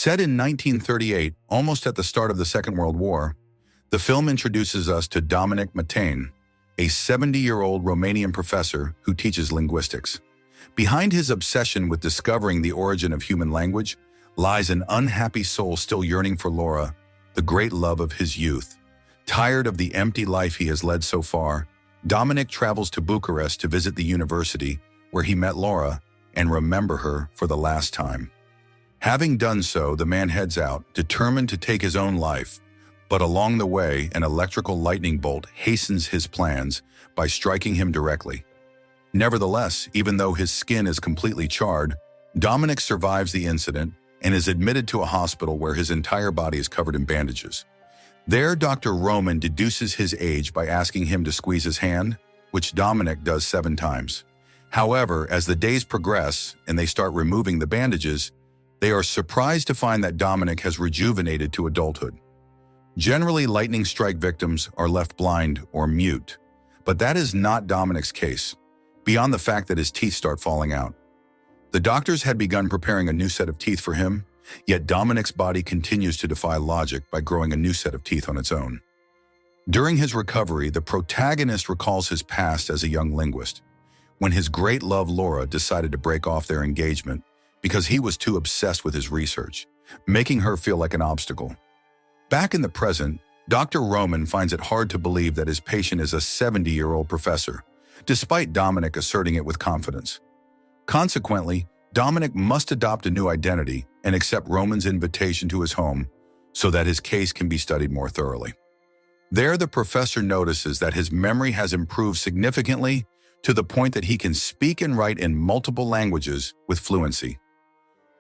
Set in 1938, almost at the start of the Second World War, the film introduces us to Dominic Matane, a 70-year-old Romanian professor who teaches linguistics. Behind his obsession with discovering the origin of human language lies an unhappy soul still yearning for Laura, the great love of his youth. Tired of the empty life he has led so far, Dominic travels to Bucharest to visit the university where he met Laura and remember her for the last time. Having done so, the man heads out, determined to take his own life, but along the way, an electrical lightning bolt hastens his plans by striking him directly. Nevertheless, even though his skin is completely charred, Dominic survives the incident and is admitted to a hospital where his entire body is covered in bandages. There, Dr. Roman deduces his age by asking him to squeeze his hand, which Dominic does 7 times. However, as the days progress and they start removing the bandages, they are surprised to find that Dominic has rejuvenated to adulthood. Generally, lightning strike victims are left blind or mute, but that is not Dominic's case, beyond the fact that his teeth start falling out. The doctors had begun preparing a new set of teeth for him, yet Dominic's body continues to defy logic by growing a new set of teeth on its own. During his recovery, the protagonist recalls his past as a young linguist, when his great love Laura decided to break off their engagement because he was too obsessed with his research, making her feel like an obstacle. Back in the present, Dr. Roman finds it hard to believe that his patient is a 70-year-old professor, despite Dominic asserting it with confidence. Consequently, Dominic must adopt a new identity and accept Roman's invitation to his home so that his case can be studied more thoroughly. There, the professor notices that his memory has improved significantly to the point that he can speak and write in multiple languages with fluency.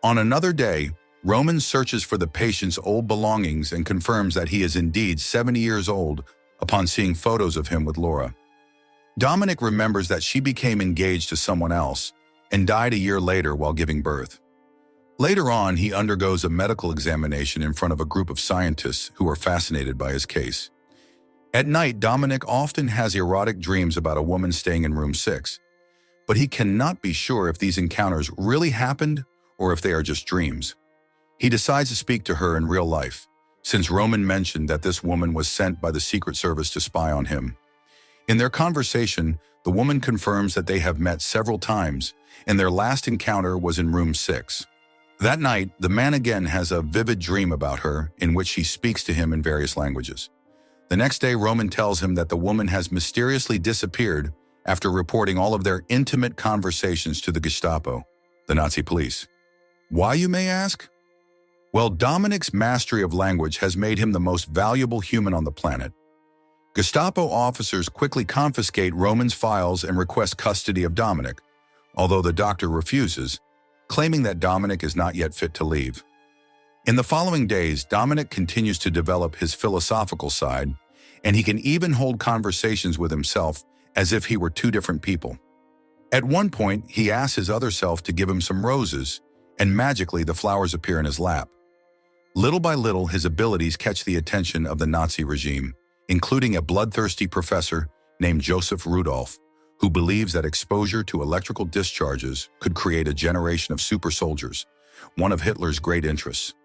On another day, Roman searches for the patient's old belongings and confirms that he is indeed 70 years old upon seeing photos of him with Laura. Dominic remembers that she became engaged to someone else and died a year later while giving birth. Later on, he undergoes a medical examination in front of a group of scientists who are fascinated by his case. At night, Dominic often has erotic dreams about a woman staying in room 6, but he cannot be sure if these encounters really happened or if they are just dreams. He decides to speak to her in real life, since Roman mentioned that this woman was sent by the Secret Service to spy on him. In their conversation, the woman confirms that they have met several times, and their last encounter was in room 6. That night, the man again has a vivid dream about her in which she speaks to him in various languages. The next day, Roman tells him that the woman has mysteriously disappeared after reporting all of their intimate conversations to the Gestapo, the Nazi police. Why, you may ask? Well, Dominic's mastery of language has made him the most valuable human on the planet. Gestapo officers quickly confiscate Roman's files and request custody of Dominic, although the doctor refuses, claiming that Dominic is not yet fit to leave. In the following days, Dominic continues to develop his philosophical side, and he can even hold conversations with himself as if he were 2 different people. At one point, he asks his other self to give him some roses, and magically the flowers appear in his lap. Little by little, his abilities catch the attention of the Nazi regime, including a bloodthirsty professor named Joseph Rudolph, who believes that exposure to electrical discharges could create a generation of super soldiers, one of Hitler's great interests.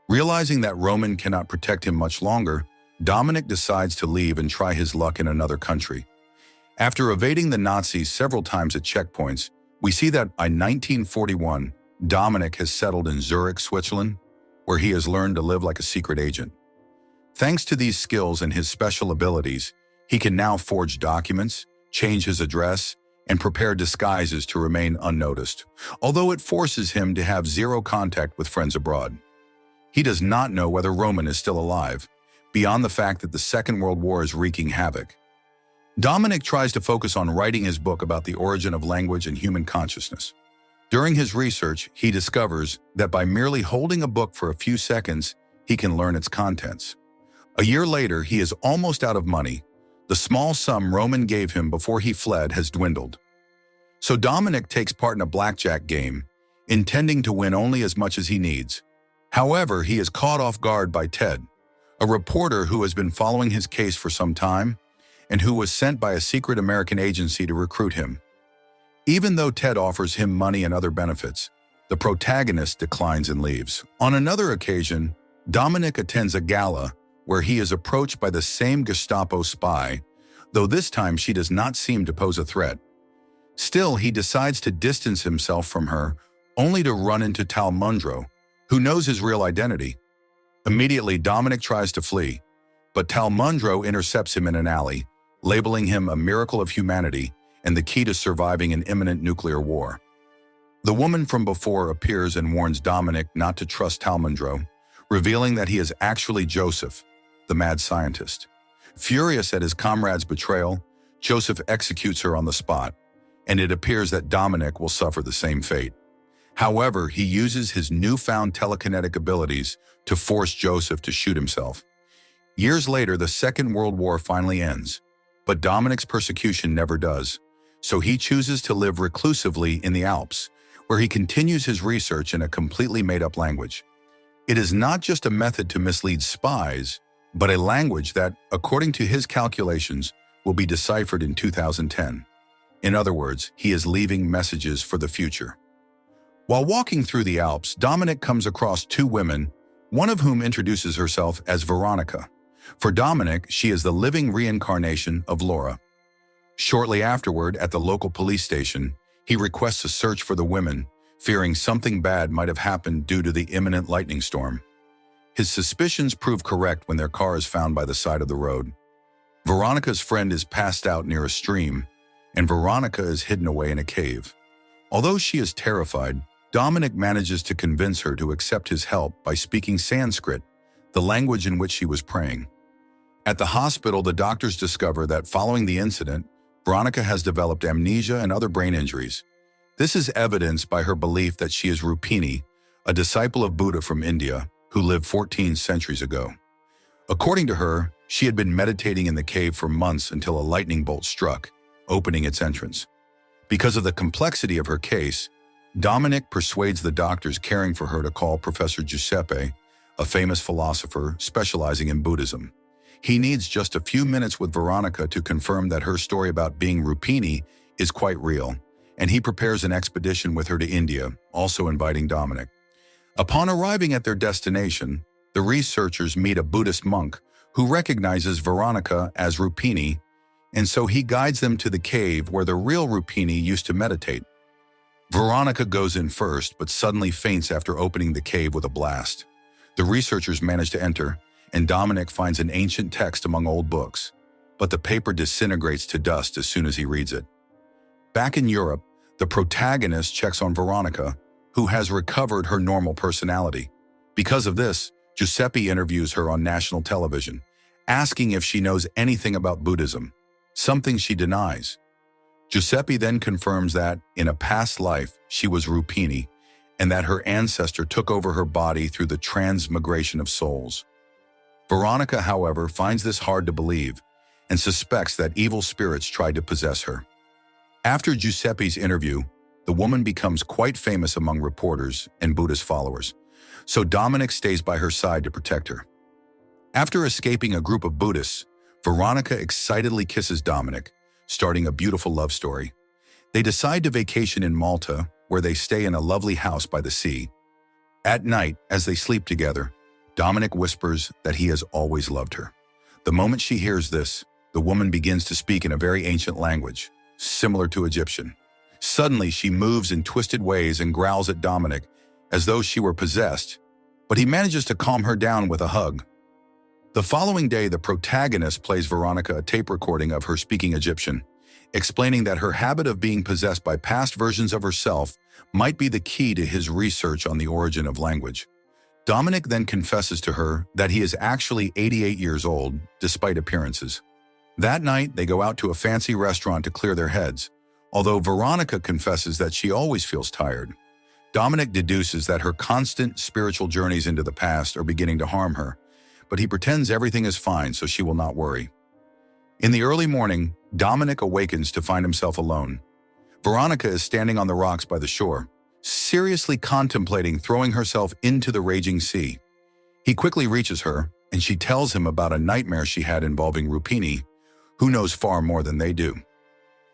Realizing that Roman cannot protect him much longer, Dominic decides to leave and try his luck in another country. After evading the Nazis several times at checkpoints, we see that by 1941, Dominic has settled in Zurich, Switzerland, where he has learned to live like a secret agent. Thanks to these skills and his special abilities, he can now forge documents, change his address, and prepare disguises to remain unnoticed, although it forces him to have 0 contact with friends abroad. He does not know whether Roman is still alive, beyond the fact that the Second World War is wreaking havoc. Dominic tries to focus on writing his book about the origin of language and human consciousness. During his research, he discovers that by merely holding a book for a few seconds, he can learn its contents. A year later, he is almost out of money. The small sum Roman gave him before he fled has dwindled. So Dominic takes part in a blackjack game, intending to win only as much as he needs. However, he is caught off guard by Ted, a reporter who has been following his case for some time and who was sent by a secret American agency to recruit him. Even though Ted offers him money and other benefits, The protagonist declines and leaves. On another occasion, Dominic attends a gala where he is approached by the same Gestapo spy, though this time she does not seem to pose a threat. Still, he decides to distance himself from her, only to run into Tal Mundro, who knows his real identity. Immediately, Dominic tries to flee, but Tal Mundro intercepts him in an alley, labeling him a miracle of humanity and the key to surviving an imminent nuclear war. The woman from before appears and warns Dominic not to trust Tal Mundro, revealing that he is actually Joseph, the mad scientist. Furious at his comrade's betrayal, Joseph executes her on the spot, and it appears that Dominic will suffer the same fate. However, he uses his newfound telekinetic abilities to force Joseph to shoot himself. Years later, the Second World War finally ends, but Dominic's persecution never does, so he chooses to live reclusively in the Alps, where he continues his research in a completely made-up language. It is not just a method to mislead spies, but a language that, according to his calculations, will be deciphered in 2010. In other words, he is leaving messages for the future. While walking through the Alps, Dominic comes across two women, one of whom introduces herself as Veronica. For Dominic, she is the living reincarnation of Laura. Shortly afterward, at the local police station, he requests a search for the women, fearing something bad might have happened due to the imminent lightning storm. His suspicions prove correct when their car is found by the side of the road. Veronica's friend is passed out near a stream, and Veronica is hidden away in a cave. Although she is terrified, Dominic manages to convince her to accept his help by speaking Sanskrit, the language in which she was praying. At the hospital, the doctors discover that following the incident, Veronica has developed amnesia and other brain injuries. This is evidenced by her belief that she is Rupini, a disciple of Buddha from India, who lived 14 centuries ago. According to her, she had been meditating in the cave for months until a lightning bolt struck, opening its entrance. Because of the complexity of her case, Dominic persuades the doctors caring for her to call Professor Giuseppe, a famous philosopher specializing in Buddhism. He needs just a few minutes with Veronica to confirm that her story about being Rupini is quite real, and he prepares an expedition with her to India, also inviting Dominic. Upon arriving at their destination, the researchers meet a Buddhist monk who recognizes Veronica as Rupini, and so he guides them to the cave where the real Rupini used to meditate. Veronica goes in first, but suddenly faints after opening the cave with a blast. The researchers manage to enter, and Dominic finds an ancient text among old books, but the paper disintegrates to dust as soon as he reads it. Back in Europe, the protagonist checks on Veronica, who has recovered her normal personality. Because of this, Giuseppe interviews her on national television, asking if she knows anything about Buddhism, something she denies. Giuseppe then confirms that, in a past life, she was Rupini, and that her ancestor took over her body through the transmigration of souls. Veronica, however, finds this hard to believe and suspects that evil spirits tried to possess her. After Giuseppe's interview, the woman becomes quite famous among reporters and Buddhist followers, so Dominic stays by her side to protect her. After escaping a group of Buddhists, Veronica excitedly kisses Dominic, starting a beautiful love story. They decide to vacation in Malta, where they stay in a lovely house by the sea. At night, as they sleep together, Dominic whispers that he has always loved her. The moment she hears this, the woman begins to speak in a very ancient language, similar to Egyptian. Suddenly, she moves in twisted ways and growls at Dominic as though she were possessed, but he manages to calm her down with a hug. The following day, the protagonist plays Veronica a tape recording of her speaking Egyptian, explaining that her habit of being possessed by past versions of herself might be the key to his research on the origin of language. Dominic then confesses to her that he is actually 88 years old, despite appearances. That night, they go out to a fancy restaurant to clear their heads, although Veronica confesses that she always feels tired. Dominic deduces that her constant spiritual journeys into the past are beginning to harm her, but he pretends everything is fine so she will not worry. In the early morning, Dominic awakens to find himself alone. Veronica is standing on the rocks by the shore, seriously contemplating throwing herself into the raging sea. He quickly reaches her, and she tells him about a nightmare she had involving Rupini, who knows far more than they do.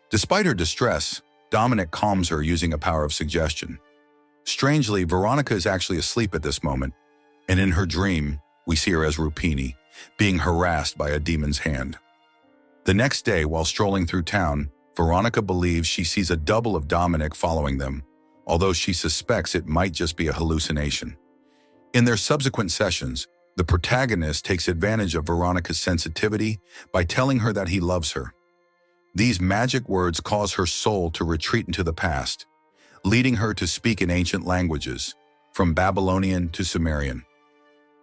Despite her distress, Dominic calms her using a power of suggestion. Strangely, Veronica is actually asleep at this moment, and in her dream, we see her as Rupini, being harassed by a demon's hand. The next day, while strolling through town, Veronica believes she sees a double of Dominic following them, although she suspects it might just be a hallucination. In their subsequent sessions, the protagonist takes advantage of Veronica's sensitivity by telling her that he loves her. These magic words cause her soul to retreat into the past, leading her to speak in ancient languages, from Babylonian to Sumerian.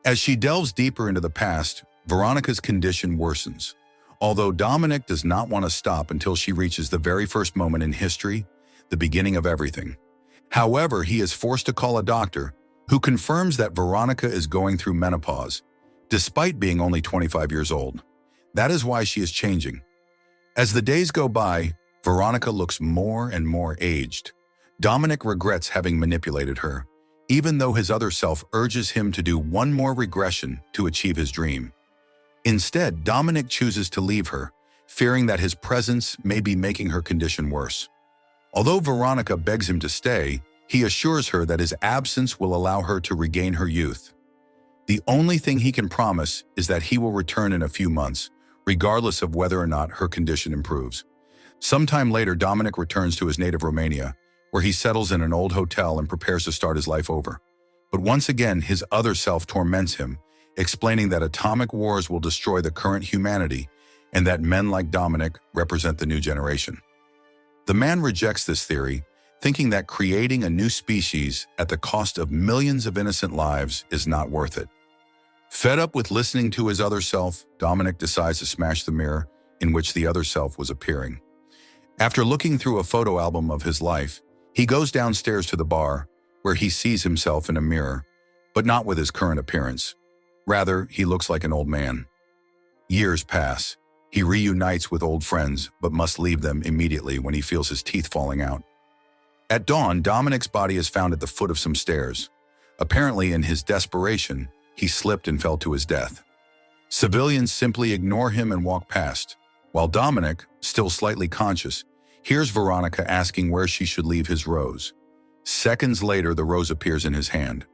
As she delves deeper into the past, Veronica's condition worsens, although Dominic does not want to stop until she reaches the very first moment in history, the beginning of everything. However, he is forced to call a doctor who confirms that Veronica is going through menopause, despite being only 25 years old. That is why she is changing. As the days go by, Veronica looks more and more aged. Dominic regrets having manipulated her, even though his other self urges him to do one more regression to achieve his dream. Instead, Dominic chooses to leave her, fearing that his presence may be making her condition worse. Although Veronica begs him to stay, he assures her that his absence will allow her to regain her youth. The only thing he can promise is that he will return in a few months, regardless of whether or not her condition improves. Sometime later, Dominic returns to his native Romania, where he settles in an old hotel and prepares to start his life over. But once again, his other self torments him, explaining that atomic wars will destroy the current humanity and that men like Dominic represent the new generation. The man rejects this theory, thinking that creating a new species at the cost of millions of innocent lives is not worth it. Fed up with listening to his other self, Dominic decides to smash the mirror in which the other self was appearing. After looking through a photo album of his life, he goes downstairs to the bar, where he sees himself in a mirror, but not with his current appearance. Rather, he looks like an old man. Years pass. He reunites with old friends, but must leave them immediately when he feels his teeth falling out. At dawn, Dominic's body is found at the foot of some stairs. Apparently, in his desperation, he slipped and fell to his death. Civilians simply ignore him and walk past, while Dominic, still slightly conscious, hears Veronica asking where she should leave his rose. Seconds later, the rose appears in his hand.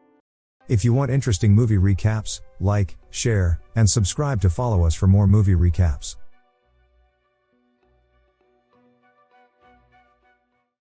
If you want interesting movie recaps, like, share, and subscribe to follow us for more movie recaps.